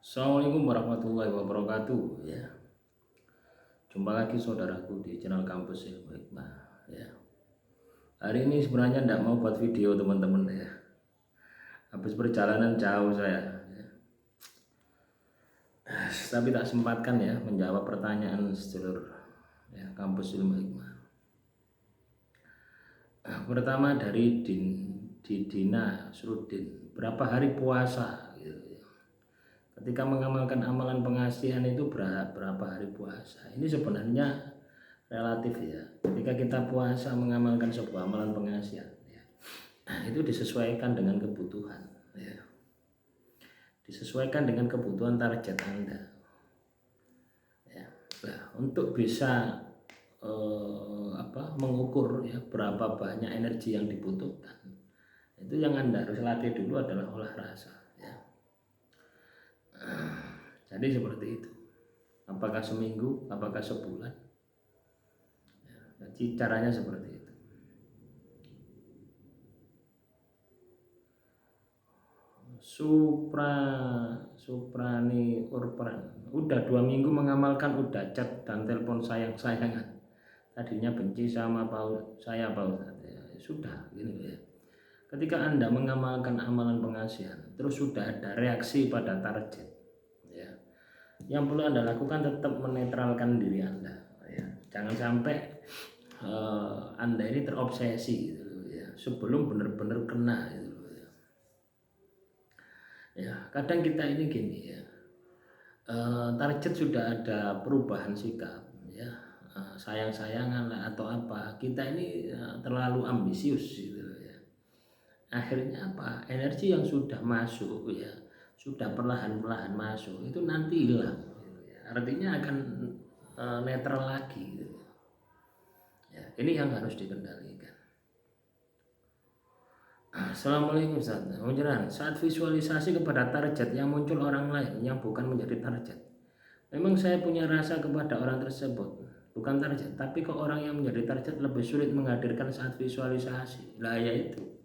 Assalamualaikum warahmatullahi wabarakatuh. Ya, jumpa lagi saudaraku di channel Kampus Ilmu Hikmah. Ya, hari ini sebenarnya tidak mau buat video teman-teman ya. Habis perjalanan jauh saya, ya. Tapi tak sempatkan ya menjawab pertanyaan sedulur ya, Kampus Ilmu Hikmah. Pertama dari Dina Surudin, berapa hari puasa? Gitu. Ketika mengamalkan amalan pengasihan itu berapa hari puasa? Ini sebenarnya relatif ya. Ketika kita puasa mengamalkan sebuah amalan pengasihan ya, itu disesuaikan dengan kebutuhan ya. Disesuaikan dengan kebutuhan target Anda ya. Nah, untuk bisa mengukur ya berapa banyak energi yang dibutuhkan, itu yang Anda harus latih dulu adalah olah rasa ya. Jadi seperti itu. Apakah seminggu, apakah sebulan? Ya, jadi caranya seperti itu. Suprani Urpran, udah 2 minggu mengamalkan, udah chat dan telepon sayang-sayangan. Tadinya benci sama saya Pak Ustadz. Ya, sudah gini ya. Ketika Anda mengamalkan amalan pengasihan, terus sudah ada reaksi pada target ya, yang perlu Anda lakukan tetap menetralkan diri Anda ya. Jangan sampai Anda ini terobsesi gitu ya, sebelum benar-benar kena gitu ya. Ya, kadang kita ini gini ya, target sudah ada perubahan sikap ya, sayang-sayangan lah atau apa, kita ini terlalu ambisius gitu ya. Akhirnya apa, energi yang sudah masuk ya, sudah perlahan-lahan masuk itu nanti hilang gitu ya. Artinya akan netral lagi gitu ya. Ini yang harus dikendalikan. Assalamualaikum Ustaz. Saat visualisasi kepada target yang muncul orang lain yang bukan menjadi target, memang saya punya rasa kepada orang tersebut, bukan target, tapi kok orang yang menjadi target lebih sulit menghadirkan saat visualisasi. Lah ya itu.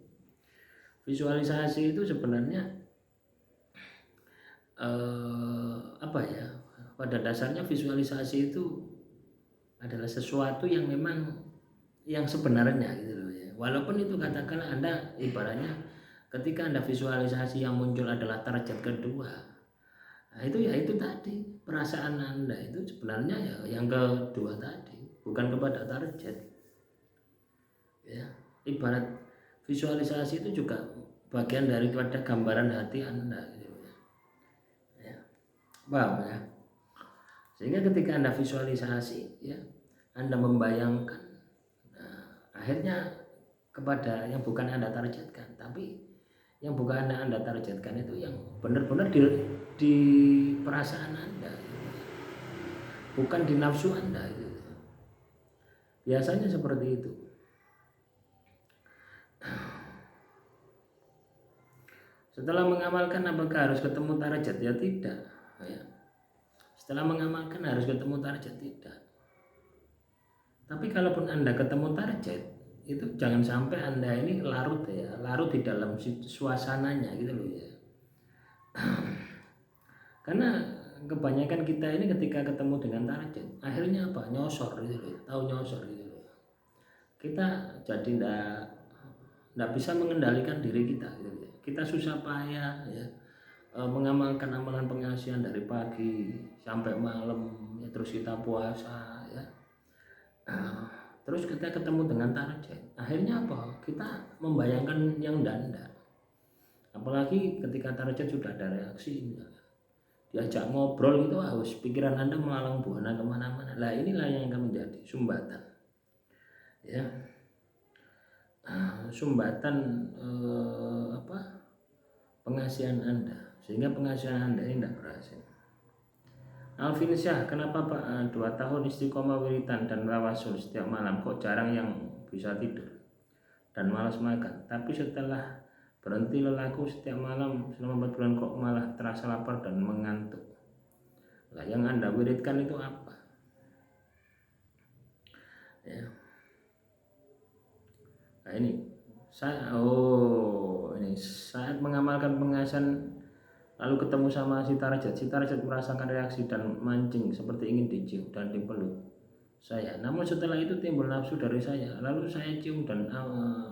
Visualisasi itu sebenarnya pada dasarnya visualisasi itu adalah sesuatu yang memang yang sebenarnya gitu loh ya. Walaupun itu katakanlah Anda ibaratnya ketika Anda visualisasi yang muncul adalah target kedua, nah itu ya itu tadi perasaan Anda itu sebenarnya ya yang kedua tadi, bukan kepada target ya. Ibarat visualisasi itu juga bagian daripada gambaran hati Anda gitu ya. Paham ya? Sehingga ketika Anda visualisasi ya, Anda membayangkan, nah, akhirnya kepada yang bukan Anda targetkan, tapi yang bukan Anda targetkan itu yang benar-benar di perasaan Anda gitu. Bukan di nafsu Anda gitu. Biasanya seperti itu. Setelah mengamalkan apakah harus ketemu target? Ya tidak ya. Setelah mengamalkan harus ketemu target? Tidak. Tapi kalaupun Anda ketemu target, itu jangan sampai Anda ini larut di dalam suasananya gitu loh ya. Karena kebanyakan kita ini ketika ketemu dengan target, akhirnya apa? Nyosor gitu loh, tahu nyosor gitu loh. Kita jadi ndak bisa mengendalikan diri kita gitu ya. Kita susah payah ya, mengamalkan amalan pengasihan dari pagi sampai malam ya, terus kita puasa ya. Terus kita ketemu dengan target, akhirnya apa? Kita membayangkan yang enggak. Apalagi ketika target sudah ada reaksi, diajak ngobrol itu harus pikiran Anda melalang buana kemana-mana. Lah inilah yang akan menjadi sumbatan, ya, sumbatan pengasihan Anda, sehingga pengasihan Anda ini tidak berhasil. Alvin Syah, kenapa Pak 2 tahun istiqomah wiritan dan tawasul setiap malam kok jarang yang bisa tidur dan malas makan, tapi setelah berhenti lelaku setiap malam selama 4 bulan kok malah terasa lapar dan mengantuk. Lah yang Anda wiridkan itu apa? Ya. Nah ini saat mengamalkan pengasihan Lalu ketemu sama si Tarajat merasakan reaksi dan mancing seperti ingin dicium dan dipeluk saya. Namun setelah itu timbul nafsu dari saya. Lalu saya cium dan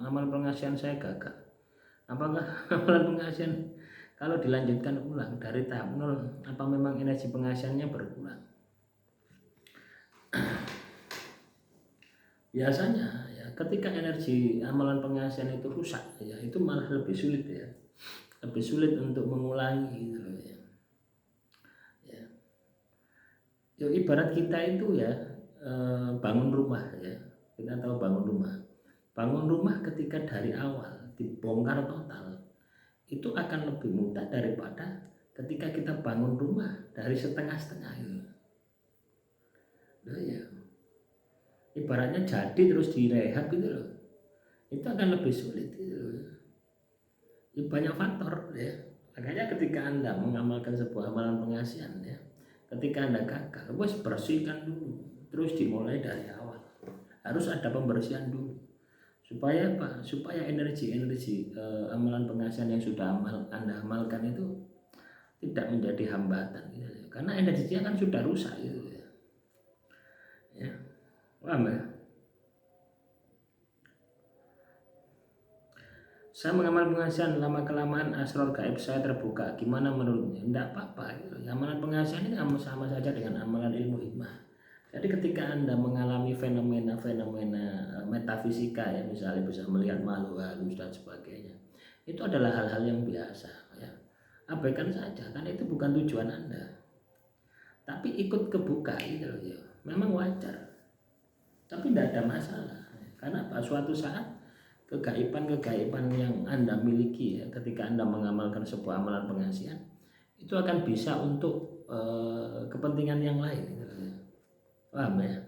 amal pengasihan saya gagal. Apakah amalan pengasihan kalau dilanjutkan ulang dari tahap nol, apa memang energi pengasihannya berkurang? Biasanya ya, ketika energi amalan pengasihan itu rusak ya, itu malah lebih sulit ya, lebih sulit untuk mengulangi gitu loh ya. Ya, ibarat kita itu ya bangun rumah ya, kita tahu bangun rumah ketika dari awal dibongkar total itu akan lebih mudah daripada ketika kita bangun rumah dari setengah-setengah gitu. Nah, ya. Ibaratnya jadi terus direhab gitu loh, itu akan lebih sulit gitu loh. Ya, banyak faktor ya. Makanya ketika Anda mengamalkan sebuah amalan pengasihan ya, ketika Anda gagal, wes bersihkan dulu, terus dimulai dari awal. Harus ada pembersihan dulu. Supaya apa? Supaya energi amalan pengasihan yang sudah Anda amalkan itu tidak menjadi hambatan gitu. Karena energinya kan sudah rusak gitu ya. Ya. Paham ya? Saya mengamal pengasihan lama kelamaan asror gaib saya terbuka. Gimana menurutnya? Tidak apa-apa gitu. Amalan pengasihan ini sama saja dengan amalan ilmu hikmah. Jadi ketika Anda mengalami fenomena-fenomena metafisika ya, misalnya bisa melihat makhluk halus dan sebagainya, itu adalah hal-hal yang biasa ya. Abaikan saja, karena itu bukan tujuan Anda. Tapi ikut kebuka gitu loh ya. Memang wajar. Tapi tidak ada masalah. Karena apa? Suatu saat kegaiban yang Anda miliki ya, ketika Anda mengamalkan sebuah amalan pengasihan, itu akan bisa untuk kepentingan yang lain gitu loh ya. Paham ya?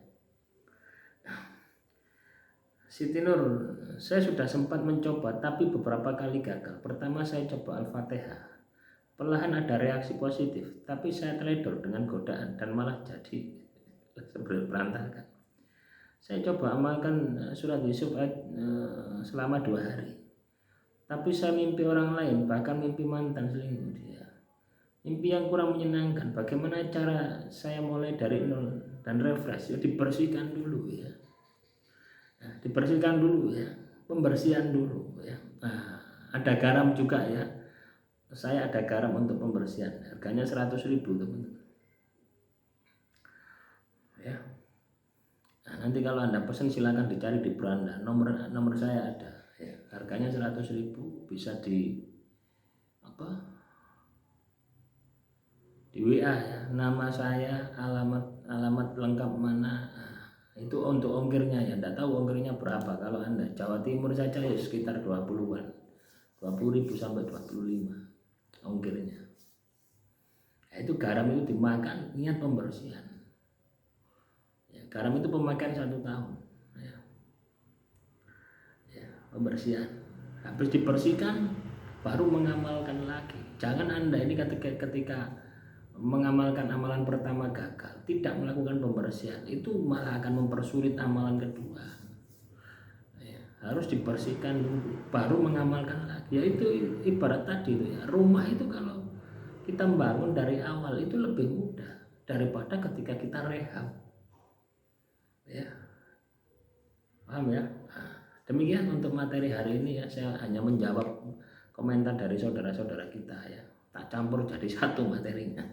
Siti Nur, saya sudah sempat mencoba tapi beberapa kali gagal. Pertama saya coba Al-Fatihah, perlahan ada reaksi positif, tapi saya teledor dengan godaan dan malah jadi berantakan. Saya coba amalkan surat Yusuf selama 2 hari, tapi saya mimpi orang lain, bahkan mimpi mantan selingkuh dia. Mimpi yang kurang menyenangkan. Bagaimana cara saya mulai dari nol dan refresh? Ya dibersihkan dulu ya. Nah, dibersihkan dulu ya, pembersihan dulu ya. Nah, ada garam juga ya. Saya ada garam untuk pembersihan. Harganya 100.000 teman-teman. Ya. Nah, nanti kalau Anda pesan silakan dicari di beranda. Nomor saya ada. Ya, harganya 100.000, bisa di WA ya, nama saya, alamat lengkap mana. Nah, itu untuk ongkirnya ya, enggak tahu ongkirnya berapa. Kalau Anda Jawa Timur saja ya sekitar 20-an, 20.000 sampai 25 ongkirnya. Nah, itu garam itu dimakan, niat pembersihan ya, garam itu pemakaian 1 tahun ya. Ya, pembersihan habis dibersihkan baru mengamalkan lagi. Jangan Anda ini ketika mengamalkan amalan pertama gagal, tidak melakukan pembersihan, itu malah akan mempersulit amalan kedua ya, harus dibersihkan dulu baru mengamalkan lagi. Ya itu ibarat tadi itu ya, rumah itu kalau kita membangun dari awal itu lebih mudah daripada ketika kita rehab ya. Paham ya? Nah, demikian untuk materi hari ini ya, saya hanya menjawab komentar dari saudara-saudara kita ya, tak campur jadi satu materinya.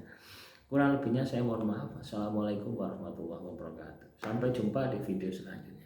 Kurang lebihnya saya mohon maaf. Assalamualaikum warahmatullahi wabarakatuh. Sampai jumpa di video selanjutnya.